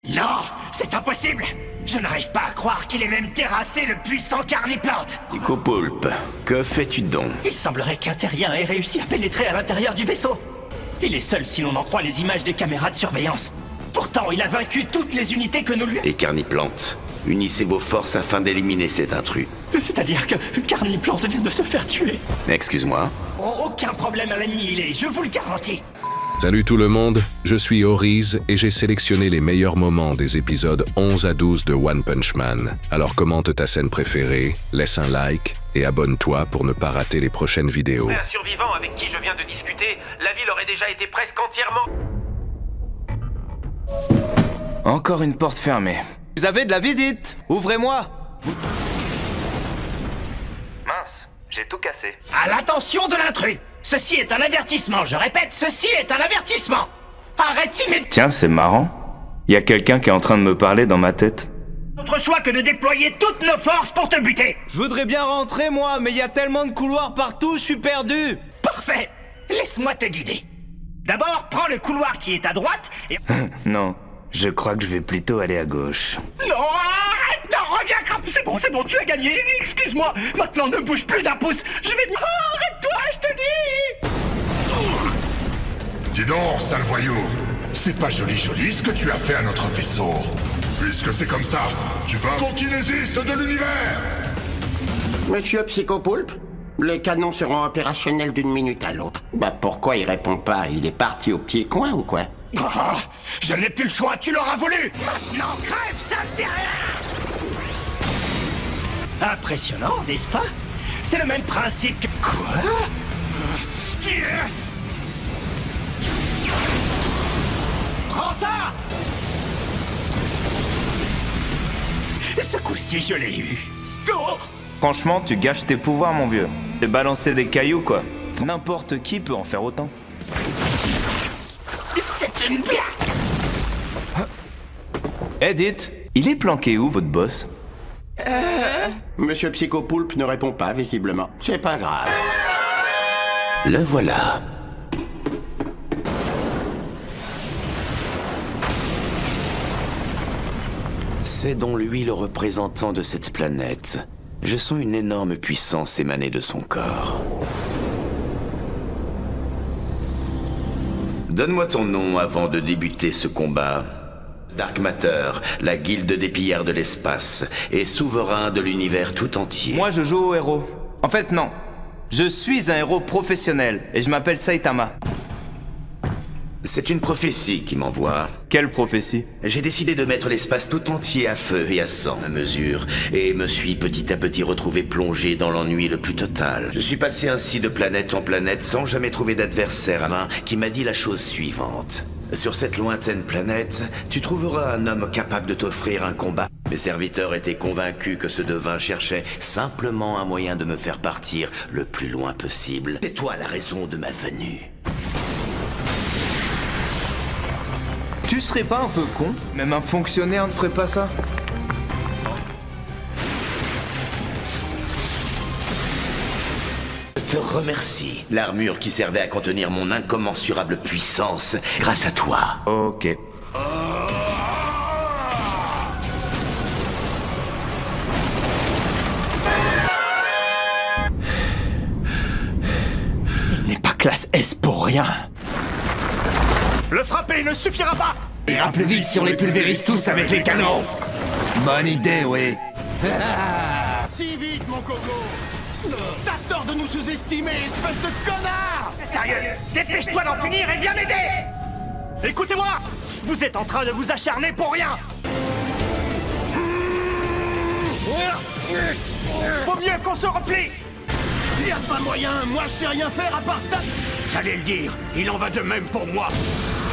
Non, c'est impossible. Je n'arrive pas à croire qu'il ait même terrassé le puissant Carniplante. Psychopoulpe, que fais-tu donc? Il semblerait qu'un terrien ait réussi à pénétrer à l'intérieur du vaisseau. Il est seul si l'on en croit les images des caméras de surveillance. Pourtant, il a vaincu toutes les unités que nous lui... Et Carniplante, unissez vos forces afin d'éliminer cet intrus. C'est-à-dire que Carniplante vient de se faire tuer. Excuse-moi? Aucun problème à l'annihiler, je vous le garantis. Salut tout le monde, je suis Oriz et j'ai sélectionné les meilleurs moments des épisodes 11 à 12 de One Punch Man. Alors commente ta scène préférée, laisse un like et abonne-toi pour ne pas rater les prochaines vidéos. Un survivant avec qui je viens de discuter, la ville aurait déjà été presque entièrement... Encore une porte fermée. Vous avez de la visite! Ouvrez-moi! Mince, j'ai tout cassé. À l'attention de l'intrus. Ceci est un avertissement, je répète, ceci est un avertissement. Arrête immédiatement. Tiens, c'est marrant. Y a quelqu'un qui est en train de me parler dans ma tête. Notre choix que de déployer toutes nos forces pour te buter. Je voudrais bien rentrer, moi, mais y a tellement de couloirs partout, je suis perdu! Parfait. Laisse-moi te guider. D'abord, prends le couloir qui est à droite et... Non, je crois que je vais plutôt aller à gauche. Non, arrête, non, reviens, crap. C'est bon, tu as gagné. Excuse-moi. Maintenant, ne bouge plus d'un pouce. Je vais... Oh, arrête-toi, je te dis. Dis donc, sale voyou, c'est pas joli ce que tu as fait à notre vaisseau. Puisque c'est comme ça, tu vas au kinésiste de l'univers. Monsieur Psychopoulpe, les canons seront opérationnels d'une minute à l'autre. Bah pourquoi il répond pas? Il est parti au petit coin ou quoi? Oh, je n'ai plus le choix, tu l'auras voulu. Maintenant, crève, sale terrien. Impressionnant, n'est-ce pas? C'est le même principe que... Quoi? Prends ça! Ce coup-ci, je l'ai eu. Oh! Franchement, tu gâches tes pouvoirs, mon vieux. T'es balancer des cailloux, quoi. N'importe qui peut en faire autant. C'est une blague! Edith, il est planqué où, votre boss? Monsieur Psychopoulpe ne répond pas, visiblement. C'est pas grave. Le voilà. C'est donc lui le représentant de cette planète. Je sens une énorme puissance émaner de son corps. Donne-moi ton nom avant de débuter ce combat. Dark Matter, la guilde des pillards de l'espace, et souverain de l'univers tout entier. Moi, je joue au héros. En fait, non. Je suis un héros professionnel, et je m'appelle Saitama. C'est une prophétie qui m'envoie. Quelle prophétie? J'ai décidé de mettre l'espace tout entier à feu et à sang à mesure, et me suis petit à petit retrouvé plongé dans l'ennui le plus total. Je suis passé ainsi de planète en planète sans jamais trouver d'adversaire à main qui m'a dit la chose suivante. Sur cette lointaine planète, tu trouveras un homme capable de t'offrir un combat. Mes serviteurs étaient convaincus que ce devin cherchait simplement un moyen de me faire partir le plus loin possible. C'est toi la raison de ma venue. Tu serais pas un peu con? Même un fonctionnaire ne ferait pas ça? Je te remercie. L'armure qui servait à contenir mon incommensurable puissance, grâce à toi. Ok. Il n'est pas classe S pour rien. Le frapper ne suffira pas. Il ira plus vite si on les pulvérise tous avec les canons. Bonne idée, oui. Si vite, mon coco. T'as tort de nous sous-estimer, espèce de connard. Sérieux, dépêche-toi d'en finir et viens m'aider. Écoutez-moi, vous êtes en train de vous acharner pour rien. Faut mieux qu'on se replie. Y a pas moyen, moi je sais rien faire à part ta... J'allais le dire, il en va de même pour moi.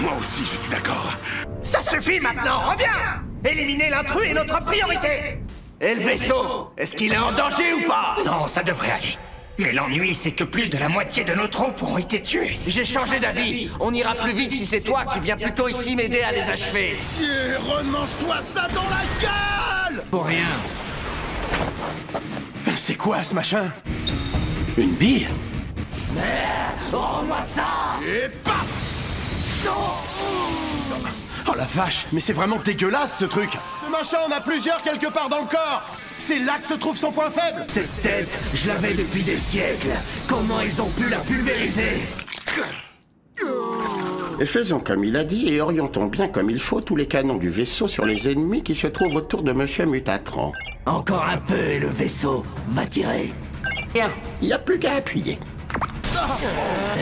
Moi aussi, je suis d'accord. Ça suffit maintenant, reviens. Éliminer l'intrus est notre priorité. Et le vaisseau, est-ce qu'il est en danger ou pas? Non, ça devrait aller. Mais l'ennui, c'est que plus de la moitié de nos troupes ont été tuées. J'ai changé d'avis. On ira plus vite si c'est toi qui viens plutôt ici m'aider à les achever. Remange-toi ça dans la gueule. Pour rien. C'est quoi ce machin? Une bille? Rends-moi ça. Et paf! Oh Oh la vache, mais c'est vraiment dégueulasse ce truc. Ce machin en a plusieurs quelque part dans le corps. C'est là que se trouve son point faible. Cette tête, je l'avais depuis des siècles. Comment ils ont pu la pulvériser? Et faisons comme il a dit et orientons bien comme il faut tous les canons du vaisseau sur les ennemis qui se trouvent autour de Monsieur Mutatron. Encore un peu et le vaisseau va tirer. Bien, il n'y a plus qu'à appuyer.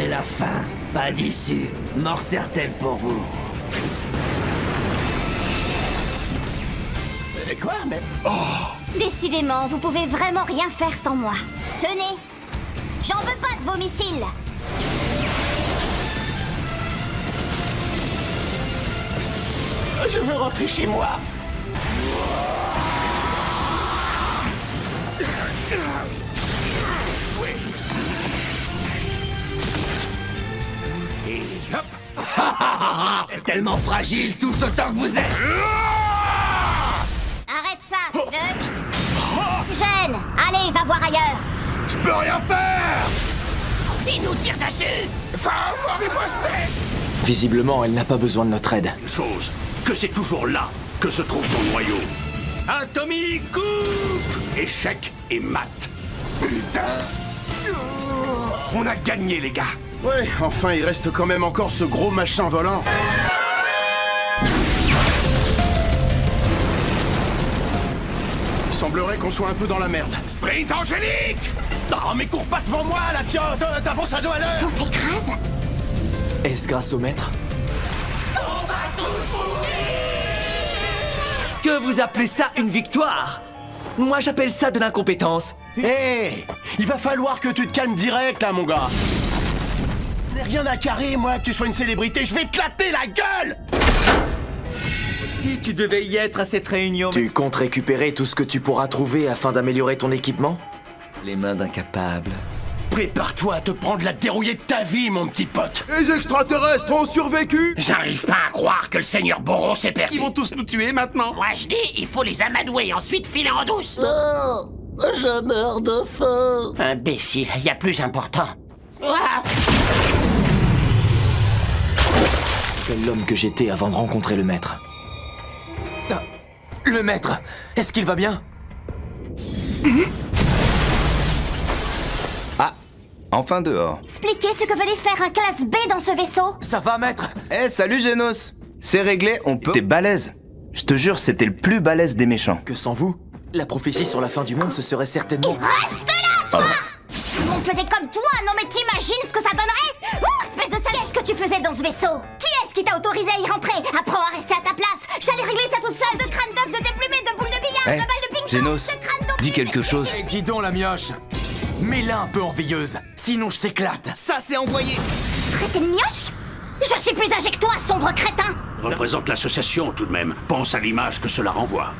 Et la fin, pas d'issue. Mort certaine pour vous. Quoi, mais... Décidément, vous pouvez vraiment rien faire sans moi. Tenez, j'en veux pas de vos missiles. Je veux rentrer chez moi. Et hop. Tellement fragile tout ce temps que vous êtes. Arrête ça, Jeune, allez, va voir ailleurs. Je peux rien faire. Il nous tire dessus. Va riposter. Visiblement, elle n'a pas besoin de notre aide. Chose, que c'est toujours là que se trouve ton noyau. Atomic coupe. Échec et mat. Putain. On a gagné, les gars. Ouais, enfin, il reste quand même encore ce gros machin volant. Il semblerait qu'on soit un peu dans la merde. Sprint angélique. Oh, mais cours pas devant moi, la fiotte. T'avances à 2 à l'heure. On s'écrase. Est-ce grâce au maître? Est-ce que vous appelez ça une victoire? Moi, j'appelle ça de l'incompétence. Hé, il va falloir que tu te calmes direct, là, mon gars. J'ai rien à carrer, moi, que tu sois une célébrité. Je vais te clater la gueule. Si tu devais y être à cette réunion... Tu comptes récupérer tout ce que tu pourras trouver afin d'améliorer ton équipement? Les mains d'incapable. Prépare-toi à te prendre la dérouillée de ta vie, mon petit pote. Les extraterrestres ont survécu. J'arrive pas à croire que le seigneur Boros s'est perdu. Ils vont tous nous tuer maintenant. Moi je dis, il faut les amadouer et ensuite filer en douce. Oh, je meurs de faim. Imbécile, il y a plus important. Ah, Quel homme que j'étais avant de rencontrer le maître. Ah, le maître, est-ce qu'il va bien? Ah, enfin dehors. Expliquez ce que venait faire un classe B dans ce vaisseau. Ça va, maître? Eh, salut Genos. C'est réglé, on peut... T'es balèze. Je te jure, c'était le plus balèze des méchants. Que sans vous, la prophétie sur la fin du monde se serait certainement... Reste là, toi! On faisait comme toi, non mais t'imagines ce que ça donnerait? Oh, espèce de sale... Qu'est-ce que tu faisais dans ce vaisseau? Qui est-ce qui t'a autorisé à y rentrer? Apprends à rester à ta place. J'allais régler ça toute seule. De crâne d'œuf, de déplumé, de boule de billard, Eh, de balle de ping-pong, Genos, de crâne d'eau... dis quelque chose. Eh, dis donc, la mioche. Mets-la un peu en veilleuse, sinon je t'éclate. Ça, c'est envoyé. Traité de mioche? Je suis plus âgé que toi, sombre crétin! Représente l'association tout de même. Pense à l'image que cela renvoie.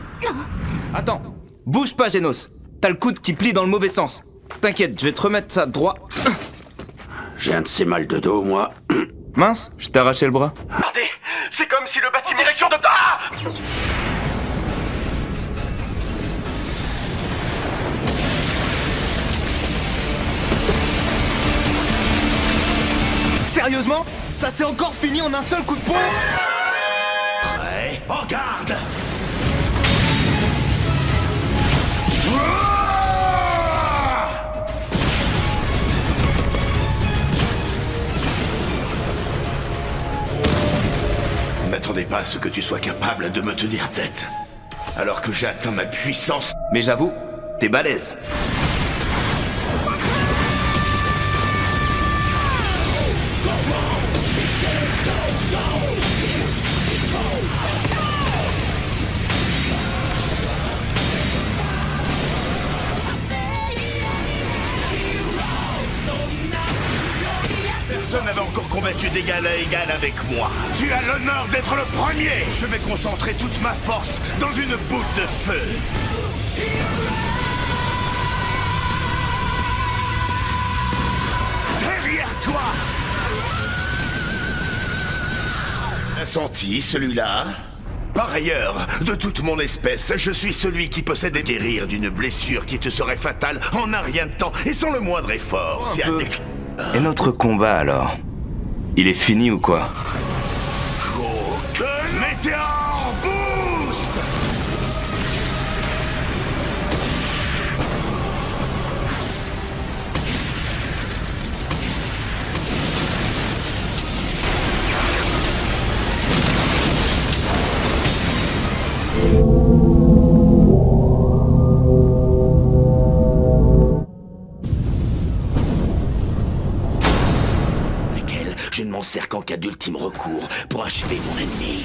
Attends, bouge pas Genos. T'as le coude qui plie dans le mauvais sens. T'inquiète, je vais te remettre ça droit. J'ai un de ces mal de dos, moi. Mince, je t'ai arraché le bras. Regardez, c'est comme si le bâtiment... Direction de... Ah! Sérieusement? Ça s'est encore fini en un seul coup de poing? Ouais, en garde. Je m'attendais pas à ce que tu sois capable de me tenir tête. Alors que j'ai atteint ma puissance. Mais j'avoue, t'es balèze. Personne n'avait encore combattu d'égal à égal avec moi. Tu as l'honneur d'être le premier. Je vais concentrer toute ma force dans une boule de feu. Derrière toi. T'as senti celui-là? Par ailleurs, de toute mon espèce, je suis celui qui possède et guérir d'une blessure qui te serait fatale en un rien de temps et sans le moindre effort. Si elle Et notre combat alors? Il est fini ou quoi? Oh, que... Mets sert qu'en cas d'ultime recours pour achever mon ennemi.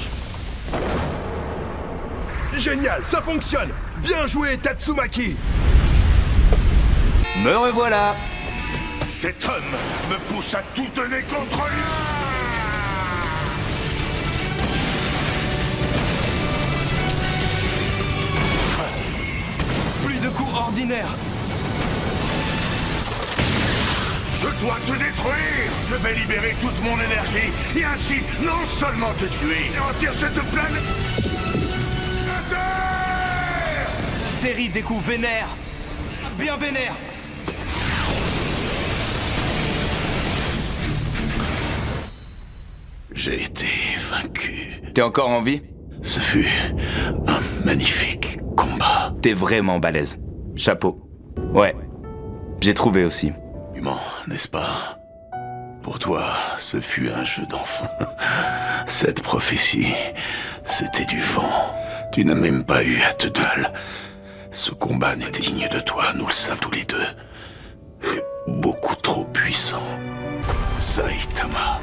Génial, ça fonctionne. Bien joué, Tatsumaki. Me revoilà. Cet homme me pousse à tout donner contre lui. Plus de coups ordinaires. Je dois te détruire. Je vais libérer toute mon énergie et ainsi non seulement te tuer, mais anéantir cette planète. À terre! Série des coups vénères. Bien vénères. J'ai été vaincu. T'es encore en vie? Ce fut un magnifique combat. T'es vraiment balèze. Chapeau. Ouais. J'ai trouvé aussi. Tu mens, n'est-ce pas? Pour toi, ce fut un jeu d'enfant. Cette prophétie, c'était du vent. Tu n'as même pas eu à te duel. Ce combat n'était digne de toi, nous le savons tous les deux. Et beaucoup trop puissant. Saitama.